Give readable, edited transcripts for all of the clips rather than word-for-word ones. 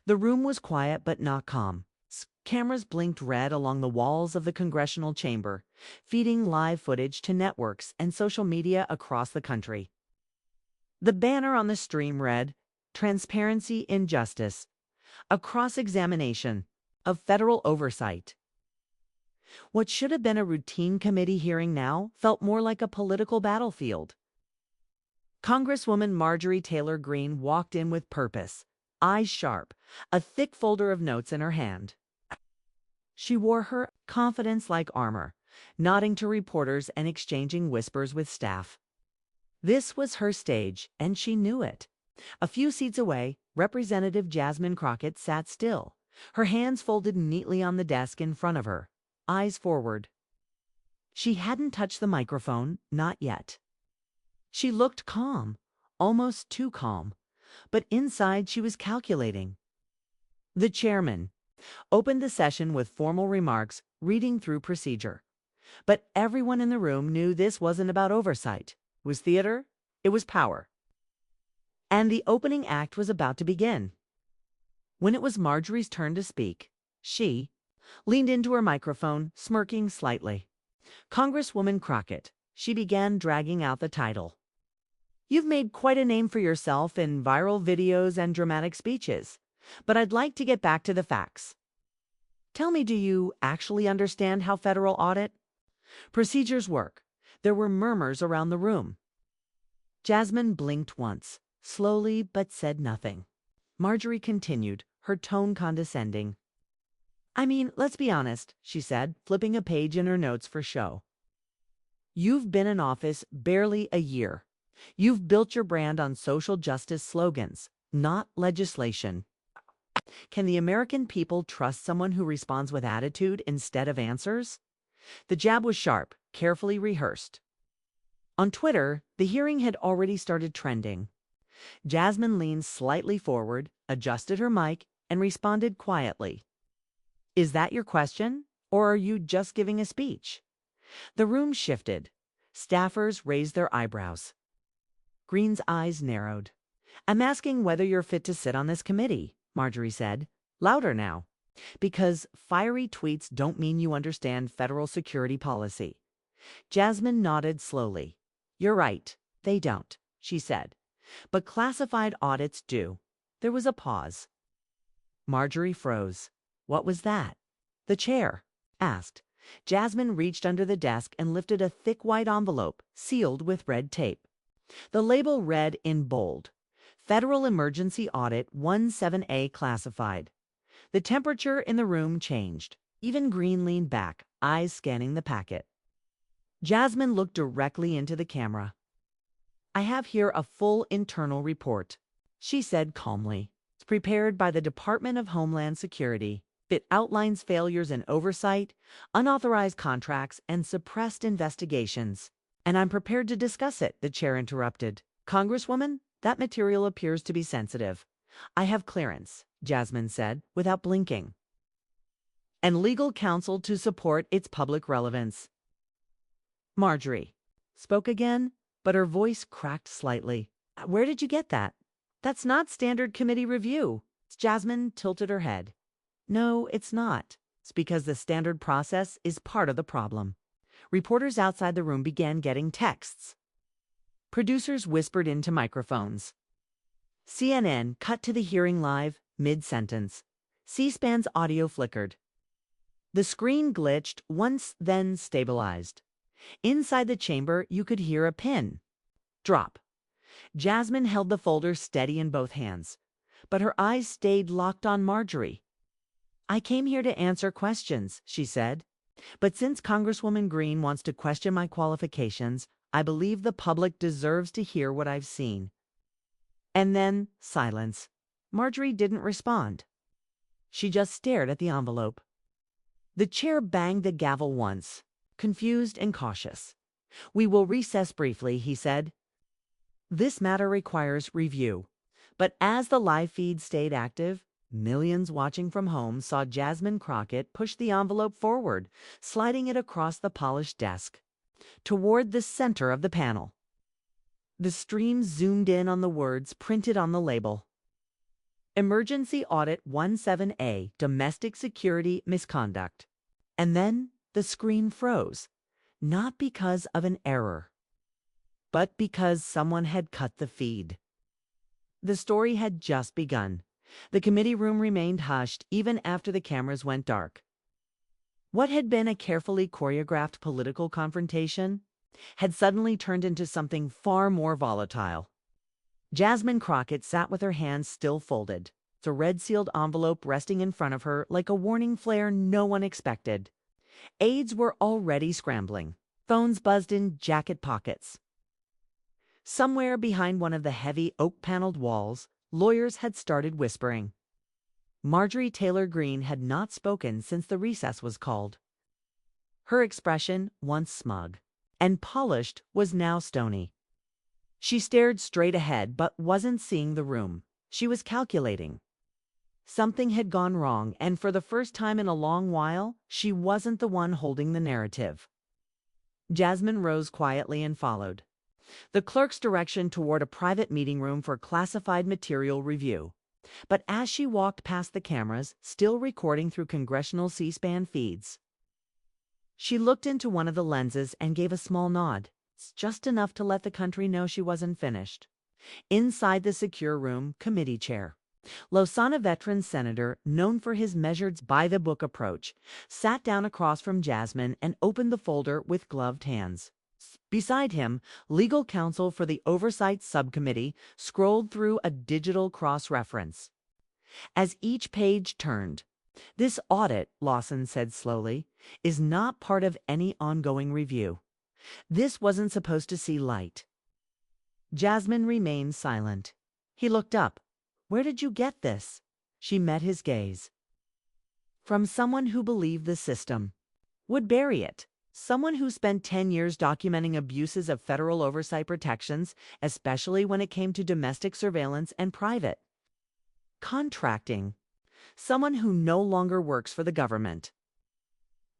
The room was quiet but not calm. Cameras blinked red along the walls of the congressional chamber, feeding live footage to networks and social media across the country. The banner on the stream read, "Transparency in Justice, a cross-examination of federal oversight." What should have been a routine committee hearing now felt more like a political battlefield. Congresswoman Marjorie Taylor Greene walked in with purpose, eyes sharp, a thick folder of notes in her hand. She wore her confidence like armor, nodding to reporters and exchanging whispers with staff. This was her stage, and she knew it. A few seats away, Representative Jasmine Crockett sat still, her hands folded neatly on the desk in front of her, eyes forward. She hadn't touched the microphone, not yet. She looked calm, almost too calm, but inside she was calculating. The chairman opened the session with formal remarks, reading through procedure. But everyone in the room knew this wasn't about oversight. It was theater, it was power. And the opening act was about to begin. When it was Marjorie's turn to speak, she leaned into her microphone, smirking slightly. "Congresswoman Crockett," she began, dragging out the title. "You've made quite a name for yourself in viral videos and dramatic speeches, but I'd like to get back to the facts. Tell me, do you actually understand how federal audit procedures work?" There were murmurs around the room. Jasmine blinked once, slowly, but said nothing. Marjorie continued, her tone condescending. "I mean, let's be honest," she said, flipping a page in her notes for show. "You've been in office barely a year. You've built your brand on social justice slogans, not legislation. Can the American people trust someone who responds with attitude instead of answers?" The jab was sharp, carefully rehearsed. On Twitter, the hearing had already started trending. Jasmine leaned slightly forward, adjusted her mic, and responded quietly. "Is that your question, or are you just giving a speech?" The room shifted. Staffers raised their eyebrows. Greene's eyes narrowed. "I'm asking whether you're fit to sit on this committee," Marjorie said. "Louder now. Because fiery tweets don't mean you understand federal security policy." Jasmine nodded slowly. "You're right, they don't," she said. "But classified audits do." There was a pause. Marjorie froze. "What was that?" "The chair asked." Jasmine reached under the desk and lifted a thick white envelope, sealed with red tape. The label read in bold, "Federal Emergency Audit 17A Classified." The temperature in the room changed. Even Greene leaned back, eyes scanning the packet. Jasmine looked directly into the camera. "I have here a full internal report," she said calmly. "It's prepared by the Department of Homeland Security. It outlines failures in oversight, unauthorized contracts, and suppressed investigations. And I'm prepared to discuss it," the chair interrupted. "Congresswoman, that material appears to be sensitive." "I have clearance," Jasmine said, without blinking, "and legal counsel to support its public relevance." Marjorie spoke again, but her voice cracked slightly. "Where did you get that? That's not standard committee review." Jasmine tilted her head. "No, it's not. It's because the standard process is part of the problem." Reporters outside the room began getting texts. Producers whispered into microphones. CNN cut to the hearing live, mid-sentence. C-SPAN's audio flickered. The screen glitched once, then stabilized. Inside the chamber, you could hear a pin drop. Jasmine held the folder steady in both hands, but her eyes stayed locked on Marjorie. "I came here to answer questions," she said. "But since Congresswoman Greene wants to question my qualifications, I believe the public deserves to hear what I've seen." And then silence. Marjorie didn't respond. She just stared at the envelope. The chair banged the gavel once, confused and cautious. "We will recess briefly," he said. "This matter requires review." But as the live feed stayed active, millions watching from home saw Jasmine Crockett push the envelope forward, sliding it across the polished desk, toward the center of the panel. The stream zoomed in on the words printed on the label. Emergency Audit 17A, Domestic Security Misconduct. And then the screen froze, not because of an error, but because someone had cut the feed. The story had just begun. The committee room remained hushed even after the cameras went dark. What had been a carefully choreographed political confrontation had suddenly turned into something far more volatile. Jasmine Crockett sat with her hands still folded, the red-sealed envelope resting in front of her like a warning flare no one expected. Aides were already scrambling. Phones buzzed in jacket pockets. Somewhere behind one of the heavy oak-paneled walls, lawyers had started whispering. Marjorie Taylor Greene had not spoken since the recess was called. Her expression, once smug and polished, was now stony. She stared straight ahead but wasn't seeing the room. She was calculating. Something had gone wrong, and for the first time in a long while, she wasn't the one holding the narrative. Jasmine rose quietly and followed. The clerk's direction toward a private meeting room for classified material review. But as she walked past the cameras, still recording through congressional C-SPAN feeds, she looked into one of the lenses and gave a small nod. It's just enough to let the country know she wasn't finished. Inside the secure room, committee chair. Losana veteran senator, known for his measured by-the-book approach, sat down across from Jasmine and opened the folder with gloved hands. Beside him, legal counsel for the Oversight Subcommittee scrolled through a digital cross-reference. As each page turned, "This audit," Lawson said slowly, "is not part of any ongoing review. This wasn't supposed to see light." Jasmine remained silent. He looked up. "Where did you get this?" She met his gaze. "From someone who believed the system would bury it. Someone who spent 10 years documenting abuses of federal oversight protections, especially when it came to domestic surveillance and private contracting. Someone who no longer works for the government."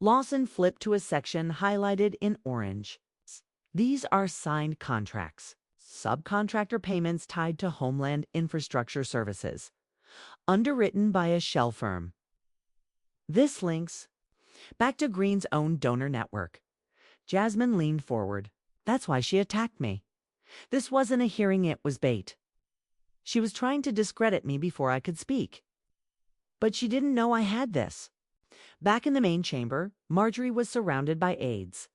Lawson flipped to a section highlighted in orange. "These are signed contracts. Subcontractor payments tied to Homeland Infrastructure Services. Underwritten by a shell firm. This links back to Greene's own donor network." Jasmine leaned forward. "That's why she attacked me. This wasn't a hearing, it was bait. She was trying to discredit me before I could speak. But she didn't know I had this." Back in the main chamber, Marjorie was surrounded by aides.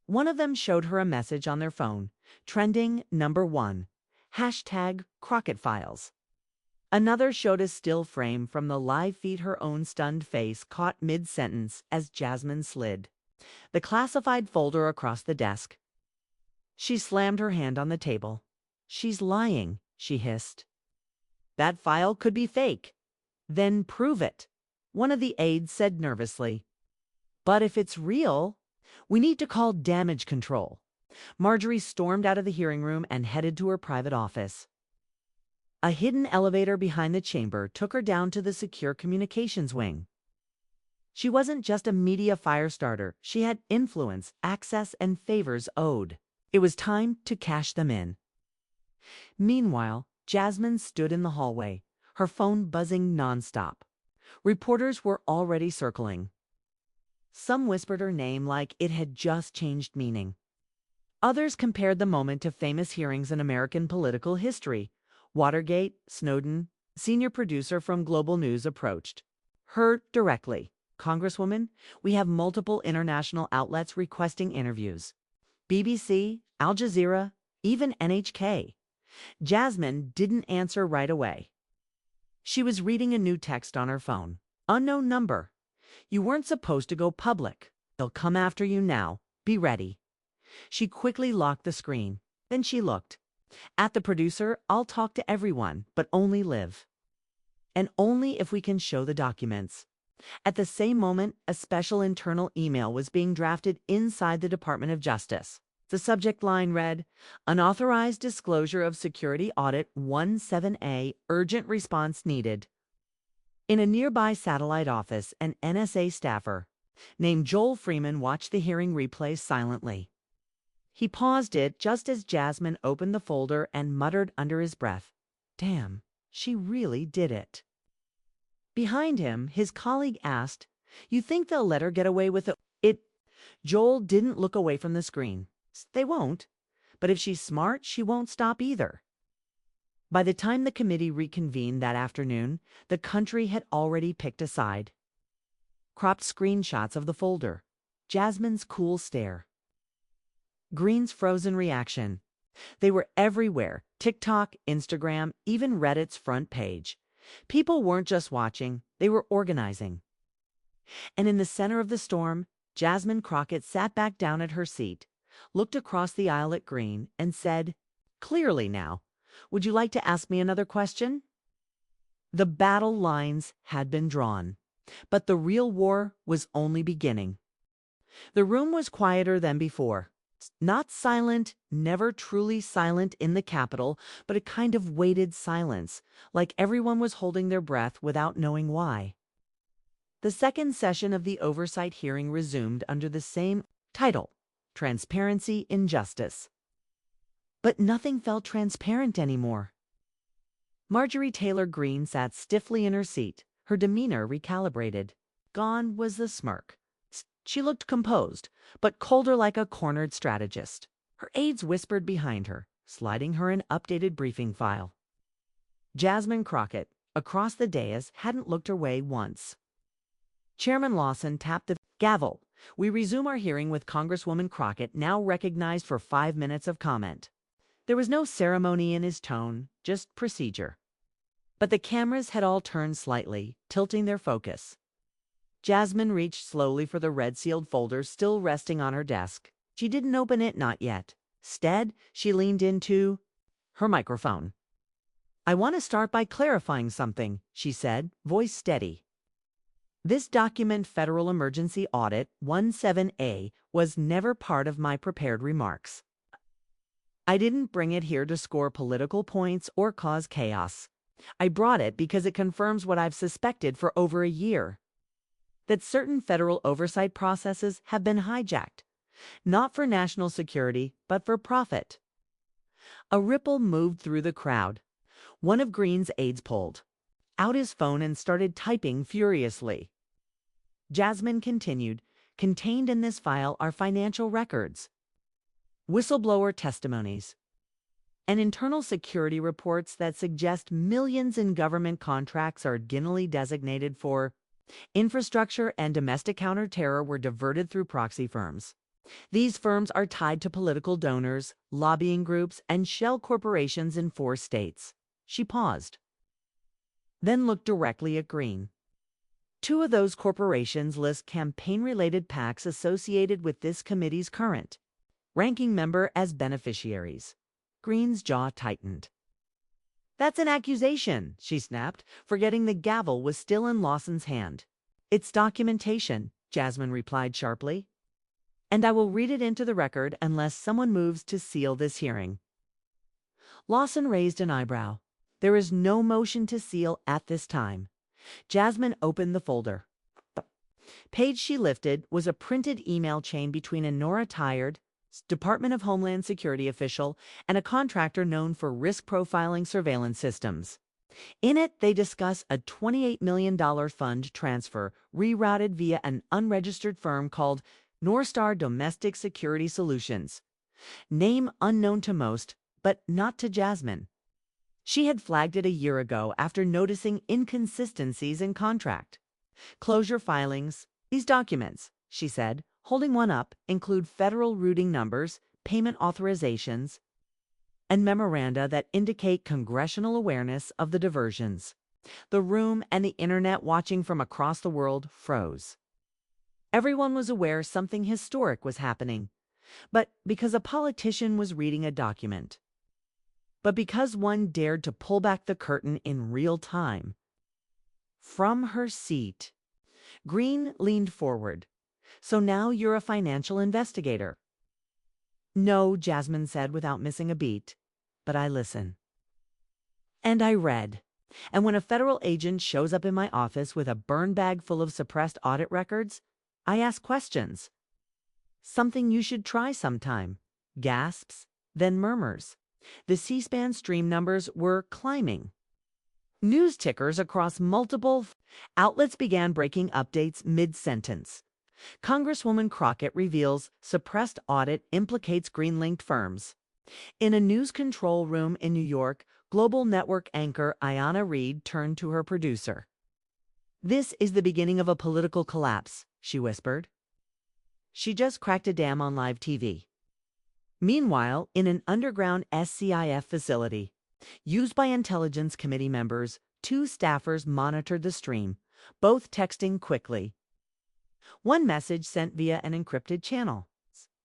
One of them showed her a message on their phone, trending #1, #Crockett Files. Another showed a still frame from the live feed, her own stunned face caught mid-sentence as Jasmine slid the classified folder across the desk. She slammed her hand on the table. "She's lying," she hissed. "That file could be fake." "Then prove it," one of the aides said nervously. "But if it's real, we need to call damage control." Marjorie stormed out of the hearing room and headed to her private office. A hidden elevator behind the chamber took her down to the secure communications wing. She wasn't just a media firestarter. She had influence, access, and favors owed. It was time to cash them in. Meanwhile, Jasmine stood in the hallway, her phone buzzing nonstop. Reporters were already circling. Some whispered her name like it had just changed meaning. Others compared the moment to famous hearings in American political history. Watergate, Snowden, senior producer from Global News approached her directly. "Congresswoman, we have multiple international outlets requesting interviews. BBC, Al Jazeera, even NHK. Jasmine didn't answer right away. She was reading a new text on her phone. "Unknown number. You weren't supposed to go public. They'll come after you now. Be ready." She quickly locked the screen. Then she looked at the producer. "I'll talk to everyone, but only Liv. And only if we can show the documents." At the same moment, a special internal email was being drafted inside the Department of Justice. The subject line read, "Unauthorized disclosure of security audit 17A, urgent response needed." In a nearby satellite office, an NSA staffer named Joel Freeman watched the hearing replay silently. He paused it just as Jasmine opened the folder and muttered under his breath, "Damn, She really did it. Behind him, his colleague asked, "You think they'll let her get away with it?" Joel didn't look away from the screen. "They won't. But if she's smart, she won't stop either." By the time the committee reconvened that afternoon, the country had already picked a side. Cropped screenshots of the folder. Jasmine's cool stare. Greene's frozen reaction. They were everywhere. TikTok, Instagram, even Reddit's front page. People weren't just watching, they were organizing. And in the center of the storm, Jasmine Crockett sat back down at her seat, looked across the aisle at Greene, and said, "Clearly now, would you like to ask me another question?" The battle lines had been drawn, but the real war was only beginning. The room was quieter than before. Not silent, never truly silent in the Capitol, but a kind of weighted silence, like everyone was holding their breath without knowing why. The second session of the oversight hearing resumed under the same title, Transparency in Justice. But nothing felt transparent anymore. Marjorie Taylor Greene sat stiffly in her seat, her demeanor recalibrated. Gone was the smirk. She looked composed, but colder like a cornered strategist. Her aides whispered behind her, sliding her an updated briefing file. Jasmine Crockett, across the dais, hadn't looked her way once. Chairman Lawson tapped the gavel. "We resume our hearing with Congresswoman Crockett, now recognized for 5 minutes of comment." There was no ceremony in his tone, just procedure. But the cameras had all turned slightly, tilting their focus. Jasmine reached slowly for the red-sealed folder still resting on her desk. She didn't open it, not yet. Instead, she leaned into her microphone. "I want to start by clarifying something," she said, voice steady. "This document, Federal Emergency Audit 17A, was never part of my prepared remarks. I didn't bring it here to score political points or cause chaos. I brought it because it confirms what I've suspected for over a year. That certain federal oversight processes have been hijacked, not for national security, but for profit." A ripple moved through the crowd. One of Greene's aides pulled out his phone and started typing furiously. Jasmine continued, "Contained in this file are financial records, whistleblower testimonies, and internal security reports that suggest millions in government contracts are ginnily designated for infrastructure and domestic counterterror were diverted through proxy firms. These firms are tied to political donors, lobbying groups, and shell corporations in 4 states." She paused, then looked directly at Greene. 2 of those corporations list campaign-related PACs associated with this committee's current ranking member as beneficiaries. Greene's jaw tightened. "That's an accusation," she snapped, forgetting the gavel was still in Lawson's hand. "It's documentation," Jasmine replied sharply. "And I will read it into the record unless someone moves to seal this hearing." Lawson raised an eyebrow. "There is no motion to seal at this time." Jasmine opened the folder. The page she lifted was a printed email chain between a Nora Tired, Department of Homeland Security official, and a contractor known for risk profiling surveillance systems. In it, they discuss a $28 million fund transfer rerouted via an unregistered firm called Northstar Domestic Security Solutions. Name unknown to most, but not to Jasmine. She had flagged it a year ago after noticing inconsistencies in contract closure filings. "These documents," she said, holding one up, "include federal routing numbers, payment authorizations, and memoranda that indicate congressional awareness of the diversions." The room and the internet watching from across the world froze. Everyone was aware something historic was happening, but because a politician was reading a document. But because one dared to pull back the curtain in real time. From her seat, Greene leaned forward. "So now you're a financial investigator." "No," Jasmine said without missing a beat, "but I listen. And I read. And when a federal agent shows up in my office with a burn bag full of suppressed audit records, I ask questions. Something you should try sometime." Gasps, then murmurs. The C-SPAN stream numbers were climbing. News tickers across multiple outlets began breaking updates mid-sentence. Congresswoman Crockett reveals suppressed audit implicates Greene-linked firms. In a news control room in New York, Global Network anchor Ayanna Reid turned to her producer. "This is the beginning of a political collapse," she whispered. She just cracked a dam on live TV. Meanwhile, in an underground SCIF facility, used by Intelligence Committee members, two staffers monitored the stream, both texting quickly. One message sent via an encrypted channel.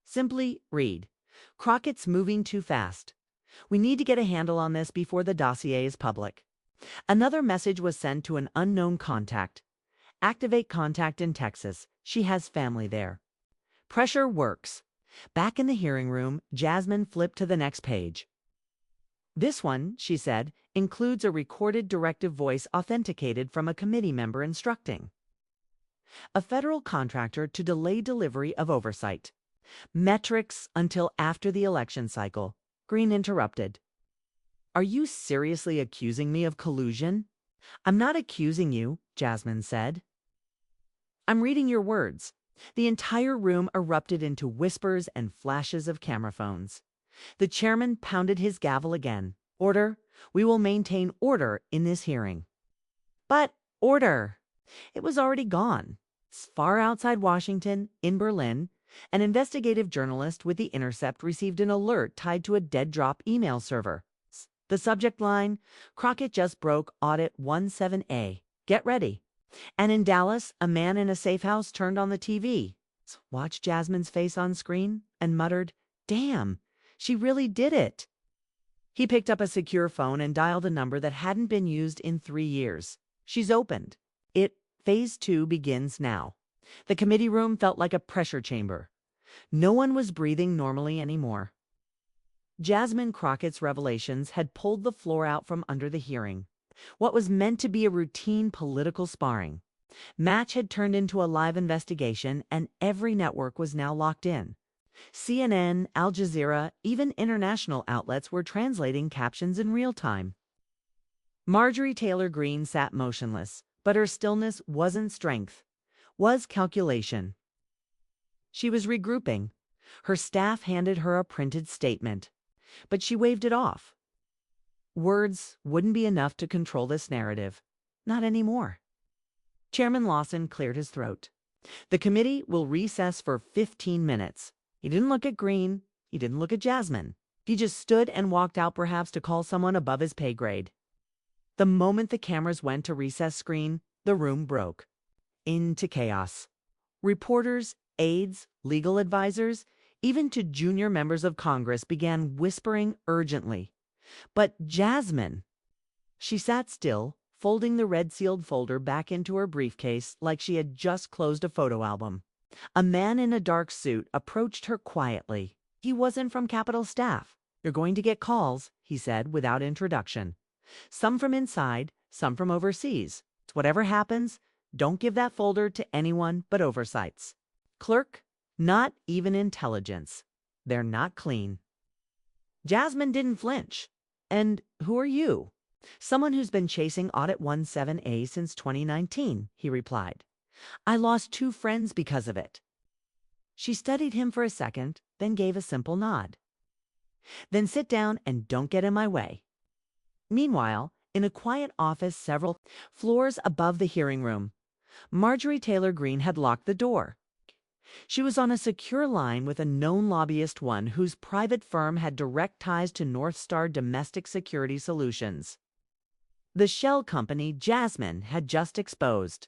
Simply read, "Crockett's moving too fast. We need to get a handle on this before the dossier is public." Another message was sent to an unknown contact. "Activate contact in Texas. She has family there." Pressure works. Back in the hearing room, Jasmine flipped to the next page. "This one," she said, "includes a recorded directive voice authenticated from a committee member instructing a federal contractor to delay delivery of oversight. Metrics until after the election cycle." Greene interrupted. "Are you seriously accusing me of collusion?" "I'm not accusing you," Jasmine said. "I'm reading your words." The entire room erupted into whispers and flashes of camera phones. The chairman pounded his gavel again. "Order. We will maintain order in this hearing." But order! It was already gone. Far outside Washington, in Berlin, an investigative journalist with The Intercept received an alert tied to a dead-drop email server. The subject line, "Crockett just broke Audit 17A. Get ready." And in Dallas, a man in a safe house turned on the TV, watched Jasmine's face on screen, and muttered, "Damn, she really did it." He picked up a secure phone and dialed a number that hadn't been used in 3 years. "She's opened. Phase 2 begins now." The committee room felt like a pressure chamber. No one was breathing normally anymore. Jasmine Crockett's revelations had pulled the floor out from under the hearing. What was meant to be a routine political sparring match had turned into a live investigation, and every network was now locked in. CNN, Al Jazeera, even international outlets were translating captions in real time. Marjorie Taylor Greene sat motionless, but her stillness wasn't strength, was calculation. She was regrouping. Her staff handed her a printed statement, but she waved it off. Words wouldn't be enough to control this narrative. Not anymore. Chairman Lawson cleared his throat. "The committee will recess for 15 minutes. He didn't look at Greene. He didn't look at Jasmine. He just stood and walked out, perhaps to call someone above his pay grade. The moment the cameras went to recess screen, the room broke into chaos. Reporters, aides, legal advisors, even to junior members of Congress began whispering urgently. But Jasmine, she sat still, folding the red-sealed folder back into her briefcase like she had just closed a photo album. A man in a dark suit approached her quietly. He wasn't from Capitol staff. "You're going to get calls," he said without introduction. "Some from inside, some from overseas. Whatever happens, don't give that folder to anyone but oversights. Clerk, not even intelligence. They're not clean." Jasmine didn't flinch. "And who are you?" "Someone who's been chasing Audit 17A since 2019, he replied. "I lost 2 friends because of it." She studied him for a second, then gave a simple nod. "Then sit down and don't get in my way." Meanwhile, in a quiet office several floors above the hearing room, Marjorie Taylor Greene had locked the door. She was on a secure line with a known lobbyist, one whose private firm had direct ties to North Star Domestic Security Solutions, the shell company Jasmine had just exposed.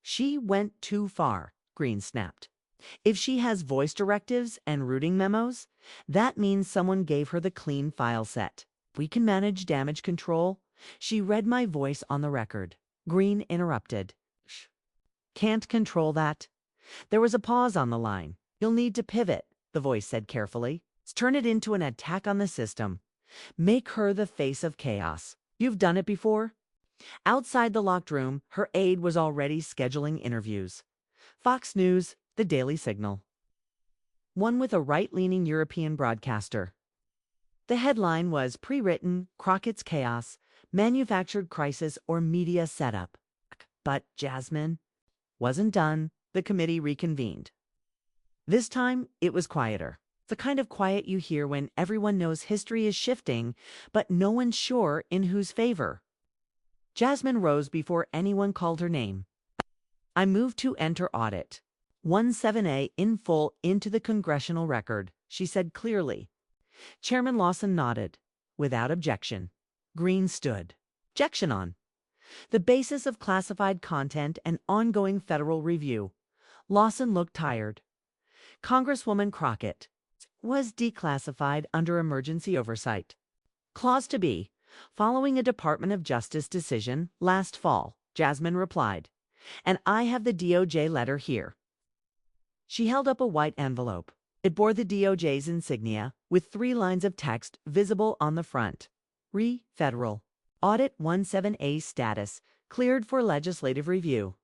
"She went too far," Greene snapped. "If she has voice directives and routing memos, that means someone gave her the clean file set. We can manage damage control." "She read my voice on the record," Greene interrupted. "Can't control that." There was a pause on the line. "You'll need to pivot," the voice said carefully. "Turn it into an attack on the system. Make her the face of chaos. You've done it before." Outside the locked room, her aide was already scheduling interviews. Fox News, the Daily Signal. One with a right-leaning European broadcaster. The headline was pre-written, "Crockett's Chaos manufactured crisis, or media setup. But Jasmine wasn't done. The committee reconvened. This time, it was quieter. The kind of quiet you hear when everyone knows history is shifting, but no one's sure in whose favor. Jasmine rose before anyone called her name. I move to enter audit 17A in full into the congressional record, she said clearly. Chairman Lawson nodded. Without objection. Greene stood. Objection on. The basis of classified content and ongoing federal review. Lawson looked tired. Congresswoman Crockett was declassified under emergency oversight. Clause to be. Following a Department of Justice decision last fall, Jasmine replied, and I have the DOJ letter here. She held up a white envelope. It bore the DOJ's insignia with 3 lines of text visible on the front. Federal. Audit 17A status cleared for legislative review.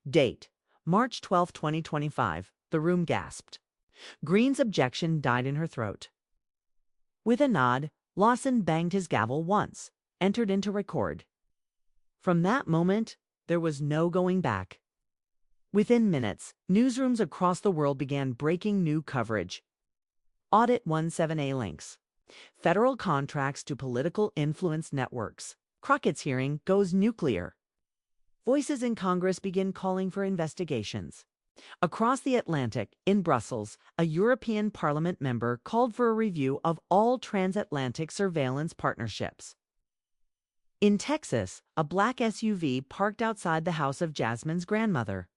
Date, March 12, 2025. The room gasped. Greene's objection died in her throat. With a nod, Lawson banged his gavel once, entered into record. From that moment, there was no going back. Within minutes, newsrooms across the world began breaking new coverage. Audit 17A links. Federal contracts to political influence networks. Crockett's hearing goes nuclear. Voices in Congress begin calling for investigations. Across the Atlantic, in Brussels, a European Parliament member called for a review of all transatlantic surveillance partnerships. In Texas, a black SUV parked outside the house of Jasmine's grandmother.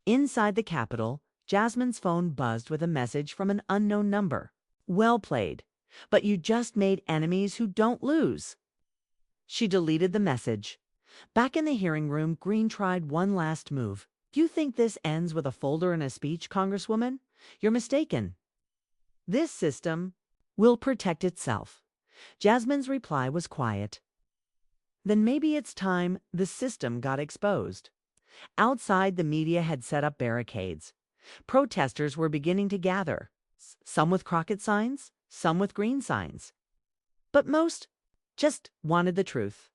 Inside the Capitol, Jasmine's phone buzzed with a message from an unknown number. Well played, but you just made enemies who don't lose. She deleted the message. Back in the hearing room, Greene tried one last move. You think this ends with a folder and a speech, Congresswoman? You're mistaken. This system will protect itself. Jasmine's reply was quiet. Then maybe it's time the system got exposed. Outside, the media had set up barricades. Protesters were beginning to gather, some with Crockett signs, some with Greene signs. But most just wanted the truth.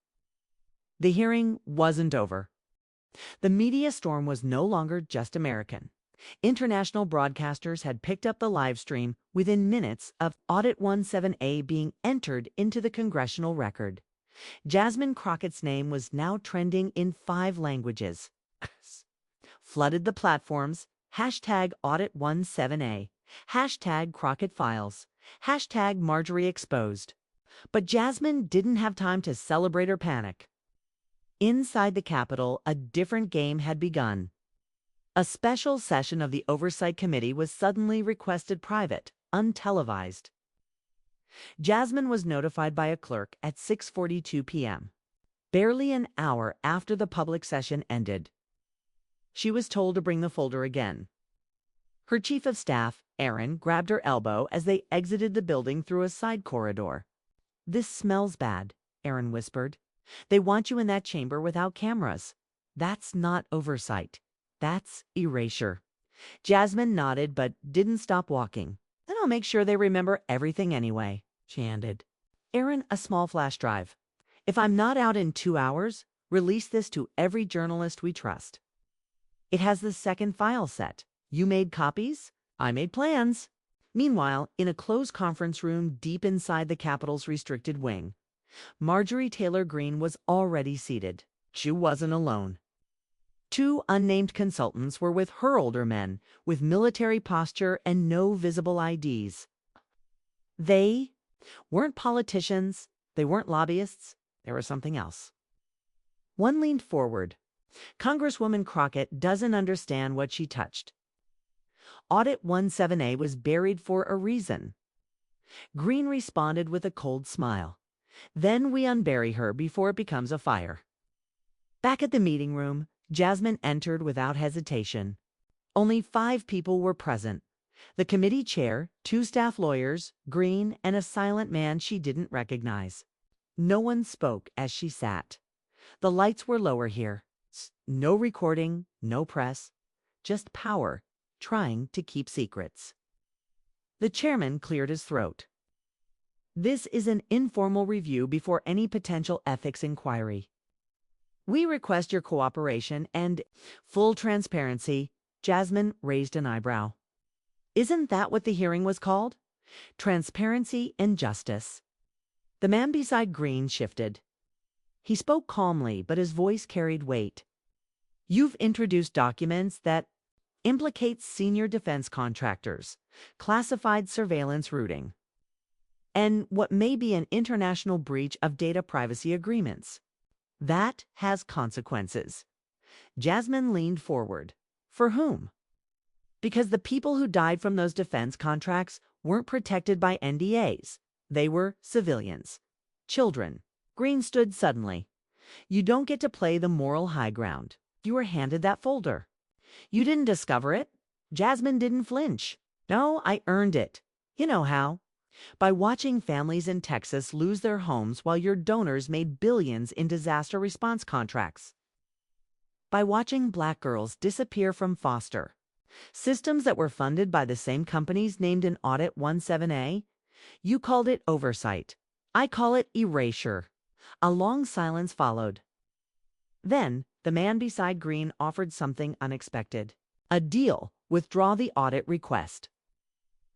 The hearing wasn't over. The media storm was no longer just American. International broadcasters had picked up the live stream within minutes of Audit 17A being entered into the congressional record. Jasmine Crockett's name was now trending in 5 languages. Flooded the platforms. Hashtag Audit 17A. Hashtag Crockett Files. Hashtag Marjorie Exposed. But Jasmine didn't have time to celebrate or panic. Inside the Capitol, a different game had begun. A special session of the Oversight Committee was suddenly requested private, untelevised. Jasmine was notified by a clerk at 6:42 p.m., barely an hour after the public session ended. She was told to bring the folder again. Her chief of staff, Aaron, grabbed her elbow as they exited the building through a side corridor. This smells bad, Aaron whispered. They want you in that chamber without cameras. That's not oversight. That's erasure. Jasmine nodded but didn't stop walking. Then I'll make sure they remember everything anyway, she handed Aaron a small flash drive. If I'm not out in 2 hours, release this to every journalist we trust. It has the second file set. You made copies? I made plans. Meanwhile, in a closed conference room deep inside the Capitol's restricted wing, Marjorie Taylor Greene was already seated. She wasn't alone. 2 unnamed consultants were with her older men, with military posture and no visible IDs. They weren't politicians, they weren't lobbyists, they were something else. One leaned forward. Congresswoman Crockett doesn't understand what she touched. Audit 17A was buried for a reason. Greene responded with a cold smile. Then we unbury her before it becomes a fire. Back at the meeting room, Jasmine entered without hesitation. Only 5 people were present. The committee chair, 2 staff lawyers, Greene, and a silent man she didn't recognize. No one spoke as she sat. The lights were lower here. No recording, no press, just power trying to keep secrets. The chairman cleared his throat. This is an informal review before any potential ethics inquiry. We request your cooperation and full transparency. Jasmine raised an eyebrow. Isn't that what the hearing was called? Transparency and justice. The man beside Greene shifted. He spoke calmly, but his voice carried weight. You've introduced documents that implicate senior defense contractors, classified surveillance routing, and what may be an international breach of data privacy agreements. That has consequences. Jasmine leaned forward. For whom? Because the people who died from those defense contracts weren't protected by NDAs. They were civilians. Children. Greene stood suddenly. You don't get to play the moral high ground. You were handed that folder. You didn't discover it. Jasmine didn't flinch. No, I earned it. You know how. By watching families in Texas lose their homes while your donors made billions in disaster response contracts. By watching Black girls disappear from foster systems that were funded by the same companies named in Audit 17A. You called it oversight. I call it erasure. A long silence followed. Then, the man beside Greene offered something unexpected. A deal. Withdraw the audit request.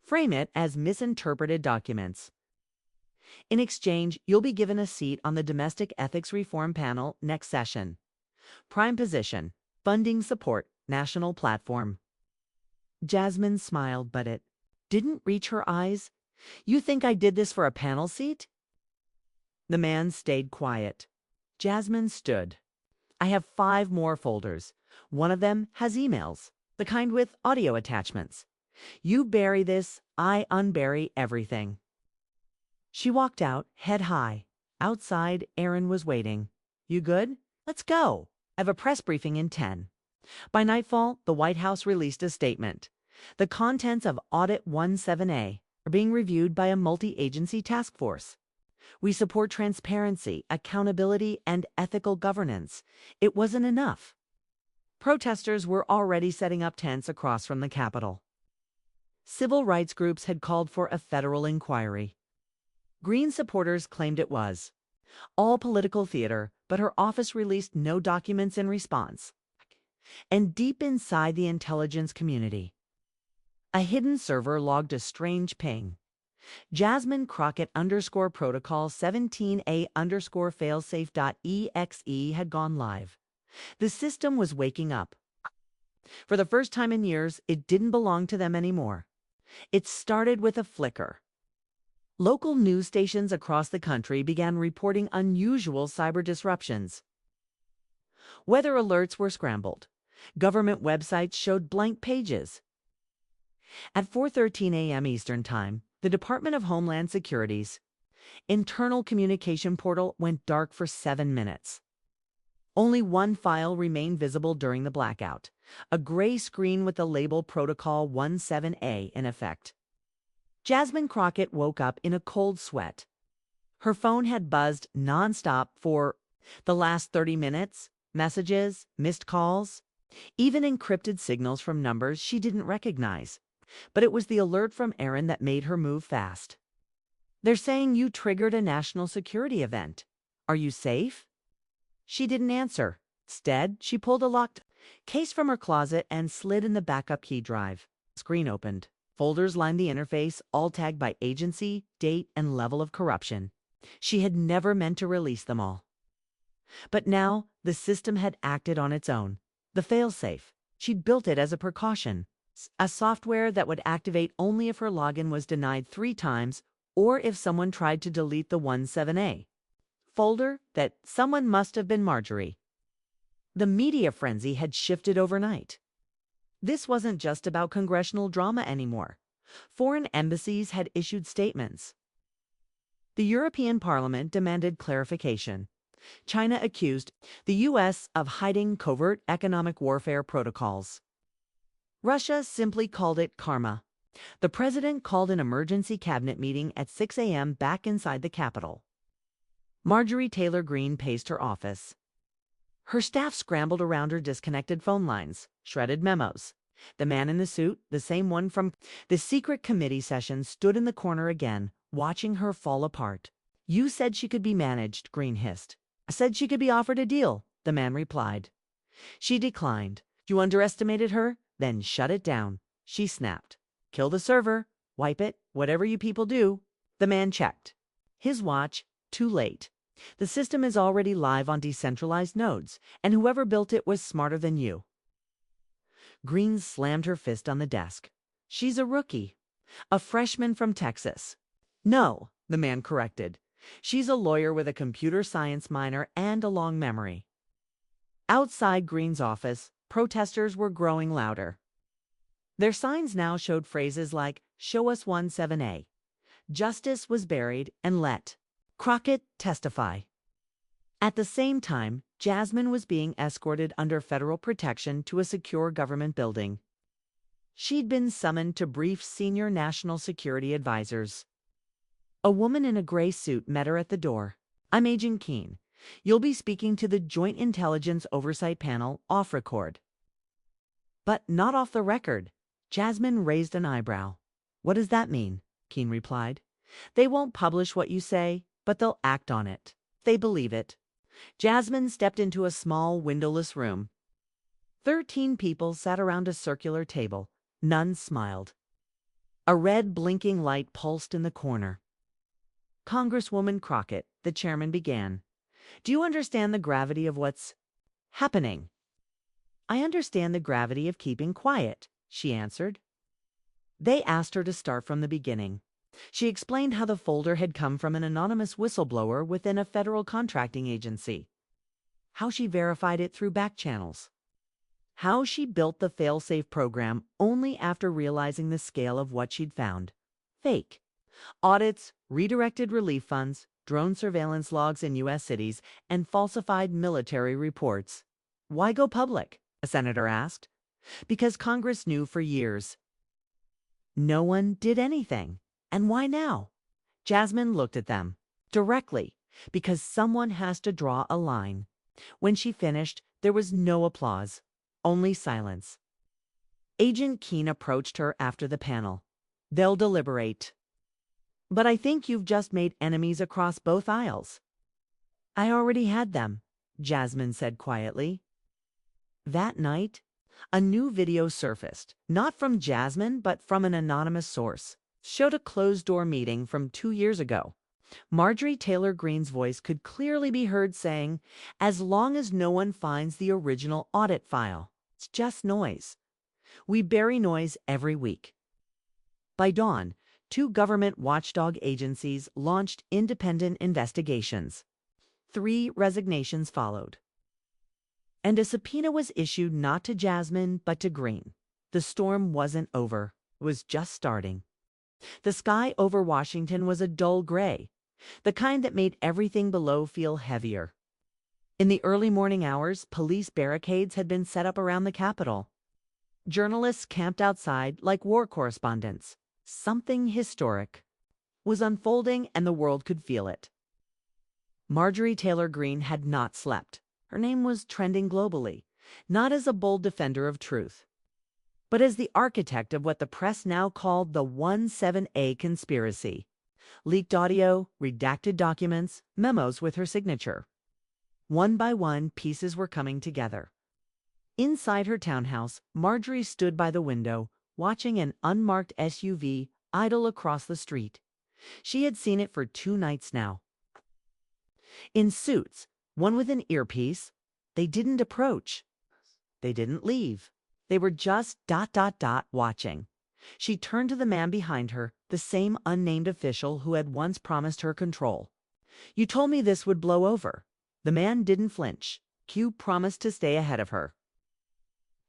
Frame it as misinterpreted documents. In exchange, you'll be given a seat on the Domestic Ethics Reform Panel next session. Prime position. Funding support. National platform. Jasmine smiled, but it didn't reach her eyes. You think I did this for a panel seat? The man stayed quiet. Jasmine stood. I have 5 more folders. One of them has emails, the kind with audio attachments. You bury this, I unbury everything. She walked out, head high. Outside, Aaron was waiting. You good? Let's go. I have a press briefing in 10. By nightfall, the White House released a statement. The contents of Audit 17A are being reviewed by a multi-agency task force. We support transparency, accountability, and ethical governance. It wasn't enough. Protesters were already setting up tents across from the Capitol. Civil rights groups had called for a federal inquiry. Greene supporters claimed it was all political theater, but her office released no documents in response. And deep inside the intelligence community, a hidden server logged a strange ping. Jasmine Crockett _protocol 17A _failsafe.exe had gone live. The system was waking up. For the first time in years, it didn't belong to them anymore. It started with a flicker. Local news stations across the country began reporting unusual cyber disruptions. Weather alerts were scrambled. Government websites showed blank pages. At 4:13 a.m. Eastern Time, the Department of Homeland Security's internal communication portal went dark for 7 minutes. Only one file remained visible during the blackout, a gray screen with the label Protocol 17A in effect. Jasmine Crockett woke up in a cold sweat. Her phone had buzzed nonstop for the last 30 minutes, messages, missed calls, even encrypted signals from numbers she didn't recognize. But it was the alert from Aaron that made her move fast. They're saying you triggered a national security event. Are you safe? She didn't answer. Instead, she pulled a locked case from her closet and slid in the backup key drive. Screen opened. Folders lined the interface, all tagged by agency, date, and level of corruption. She had never meant to release them all. But now, the system had acted on its own. The failsafe. She'd built it as a precaution. A software that would activate only if her login was denied 3 times or if someone tried to delete the 17A folder that someone must have been Marjorie. The media frenzy had shifted overnight. This wasn't just about congressional drama anymore. Foreign embassies had issued statements. The European Parliament demanded clarification. China accused the U.S. of hiding covert economic warfare protocols. Russia simply called it karma. The president called an emergency cabinet meeting at 6 a.m. back inside the Capitol. Marjorie Taylor Greene paced her office. Her staff scrambled around her disconnected phone lines, shredded memos. The man in the suit, the same one from the secret committee session, stood in the corner again, watching her fall apart. "You said she could be managed," Greene hissed. "I said she could be offered a deal," the man replied. "She declined. You underestimated her? Then shut it down," she snapped. "Kill the server, wipe it, whatever you people do." The man checked his watch. Too late. The system is already live on decentralized nodes, and whoever built it was smarter than you. Greene slammed her fist on the desk. "She's a rookie. A freshman from Texas." "No," the man corrected. "She's a lawyer with a computer science minor and a long memory." Outside Greene's office, protesters were growing louder. Their signs now showed phrases like, "Show us 17A." "Justice was buried," and "Let Crockett testify." At the same time, Jasmine was being escorted under federal protection to a secure government building. She'd been summoned to brief senior national security advisors. A woman in a gray suit met her at the door. "I'm Agent Keene. You'll be speaking to the Joint Intelligence Oversight Panel off record." "But not off the record." Jasmine raised an eyebrow. "What does that mean?" Keene replied. "They won't publish what you say, but they'll act on it. They believe it." Jasmine stepped into a small, windowless room. 13 people sat around a circular table. None smiled. A red, blinking light pulsed in the corner. "Congresswoman Crockett," the chairman began, "do you understand the gravity of what's happening?" "I understand the gravity of keeping quiet," she answered. They asked her to start from the beginning. She explained how the folder had come from an anonymous whistleblower within a federal contracting agency, how she verified it through back channels, how she built the fail-safe program only after realizing the scale of what she'd found. Fake audits, redirected relief funds, drone surveillance logs in U.S. cities, and falsified military reports. "Why go public?" a senator asked. "Because Congress knew for years." No one did anything. "And why now?" Jasmine looked at them directly. "Because someone has to draw a line." When she finished, there was no applause, only silence. Agent Keene approached her after the panel. "They'll deliberate. But I think you've just made enemies across both aisles." "I already had them," Jasmine said quietly. That night, a new video surfaced, not from Jasmine, but from an anonymous source. Showed a closed-door meeting from 2 years ago. Marjorie Taylor Greene's voice could clearly be heard saying, "As long as no one finds the original audit file, it's just noise. We bury noise every week." By dawn, 2 government watchdog agencies launched independent investigations. 3 resignations followed. And a subpoena was issued not to Jasmine, but to Greene. The storm wasn't over. It was just starting. The sky over Washington was a dull gray, the kind that made everything below feel heavier. In the early morning hours, police barricades had been set up around the Capitol. Journalists camped outside like war correspondents. Something historic was unfolding, and the world could feel it. Marjorie Taylor Greene had not slept. Her name was trending globally, not as a bold defender of truth, but as the architect of what the press now called the 17A conspiracy. Leaked audio, redacted documents, memos with her signature. One by one, pieces were coming together. Inside her townhouse, Marjorie stood by the window, watching an unmarked SUV idle across the street. She had seen it for 2 nights now. In suits, one with an earpiece. They didn't approach. They didn't leave. They were just ... watching. She turned to the man behind her, the same unnamed official who had once promised her control. "You told me this would blow over." The man didn't flinch. Q promised to stay ahead of her.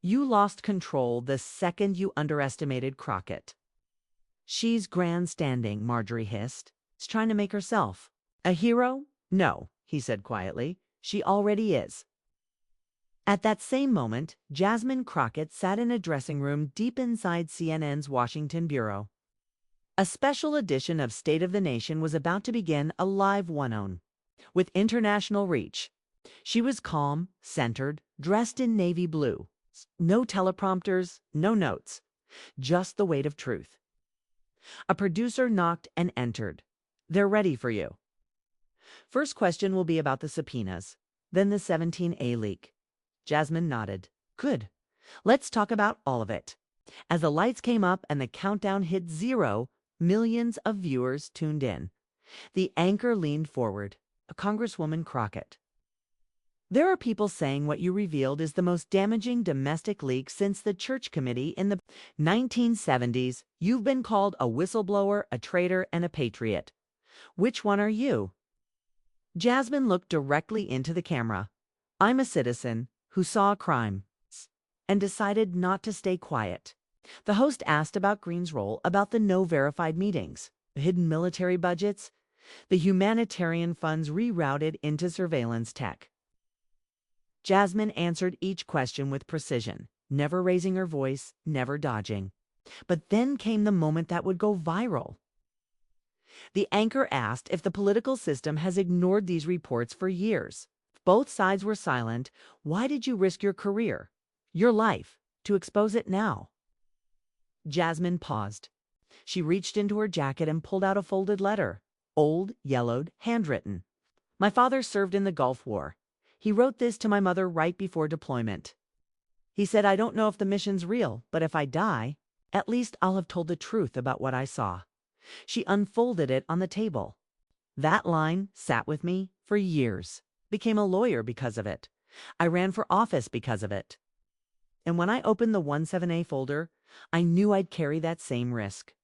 "You lost control the second you underestimated Crockett." "She's grandstanding," Marjorie hissed. "She's trying to make herself a hero." "No," he said quietly. "She already is." At that same moment, Jasmine Crockett sat in a dressing room deep inside CNN's Washington bureau. A special edition of State of the Nation was about to begin a live one-on with international reach. She was calm, centered, dressed in navy blue. No teleprompters, no notes, just the weight of truth. A producer knocked and entered. They're ready for you. First question will be about the subpoenas, then the 17A leak. Jasmine nodded. Good. Let's talk about all of it. As the lights came up and the countdown hit 0, millions of viewers tuned in. The anchor leaned forward, a Congresswoman Crockett. There are people saying what you revealed is the most damaging domestic leak since the Church Committee in the 1970s. You've been called a whistleblower, a traitor, and a patriot. Which one are you? Jasmine looked directly into the camera. I'm a citizen who saw a crime and decided not to stay quiet. The host asked about Greene's role, about the no verified meetings, the hidden military budgets, the humanitarian funds rerouted into surveillance tech. Jasmine answered each question with precision, never raising her voice, never dodging. But then came the moment that would go viral. The anchor asked if the political system has ignored these reports for years. Both sides were silent. Why did you risk your career, your life, to expose it now? Jasmine paused. She reached into her jacket and pulled out a folded letter, old, yellowed, handwritten. My father served in the Gulf War. He wrote this to my mother right before deployment. He said, I don't know if the mission's real, but if I die, at least I'll have told the truth about what I saw. She unfolded it on the table. That line sat with me for years. Became a lawyer because of it. I ran for office because of it. And when I opened the 17A folder, I knew I'd carry that same risk.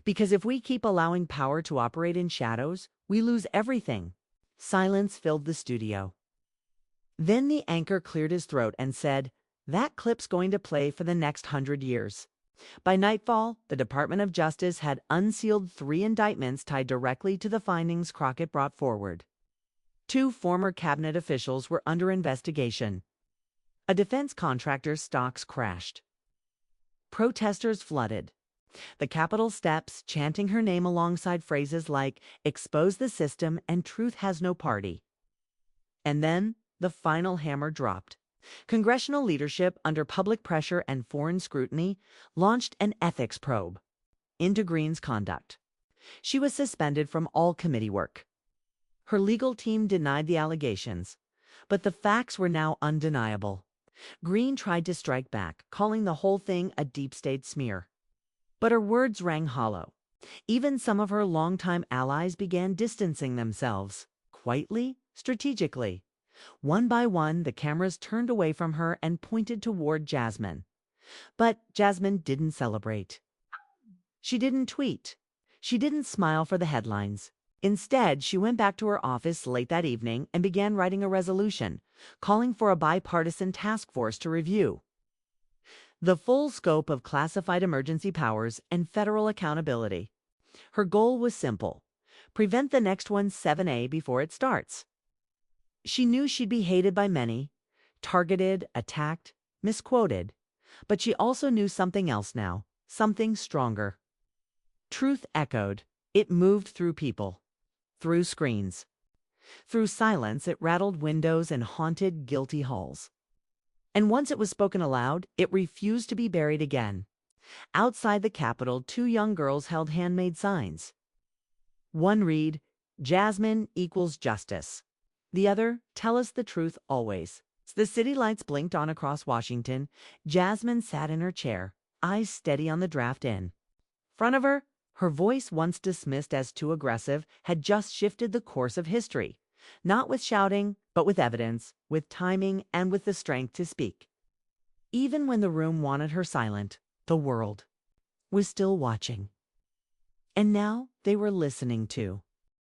Because if we keep allowing power to operate in shadows, we lose everything. Silence filled the studio. Then the anchor cleared his throat and said, that clip's going to play for the next 100 years. By nightfall, the Department of Justice had unsealed 3 indictments tied directly to the findings Crockett brought forward. 2 former cabinet officials were under investigation. A defense contractor's stocks crashed. Protesters flooded the Capitol steps, chanting her name alongside phrases like, expose the system and truth has no party. And then the final hammer dropped. Congressional leadership, under public pressure and foreign scrutiny, launched an ethics probe into Greene's conduct. She was suspended from all committee work. Her legal team denied the allegations, but the facts were now undeniable. Greene tried to strike back, calling the whole thing a deep-state smear. But her words rang hollow. Even some of her longtime allies began distancing themselves, quietly, strategically. One by one, the cameras turned away from her and pointed toward Jasmine. But Jasmine didn't celebrate. She didn't tweet. She didn't smile for the headlines. Instead, she went back to her office late that evening and began writing a resolution, calling for a bipartisan task force to review the full scope of classified emergency powers and federal accountability. Her goal was simple: prevent the next one's 7A before it starts. She knew she'd be hated by many, targeted, attacked, misquoted. But she also knew something else now, something stronger. Truth echoed. It moved through people, through screens. Through silence, it rattled windows and haunted guilty halls. And once it was spoken aloud, it refused to be buried again. Outside the Capitol, 2 young girls held handmade signs. One read, Jasmine equals justice. The other, tell us the truth always. As the city lights blinked on across Washington, Jasmine sat in her chair, eyes steady on the draft in front of her. Her voice, once dismissed as too aggressive, had just shifted the course of history. Not with shouting, but with evidence, with timing, and with the strength to speak. Even when the room wanted her silent, the world was still watching. And now they were listening too.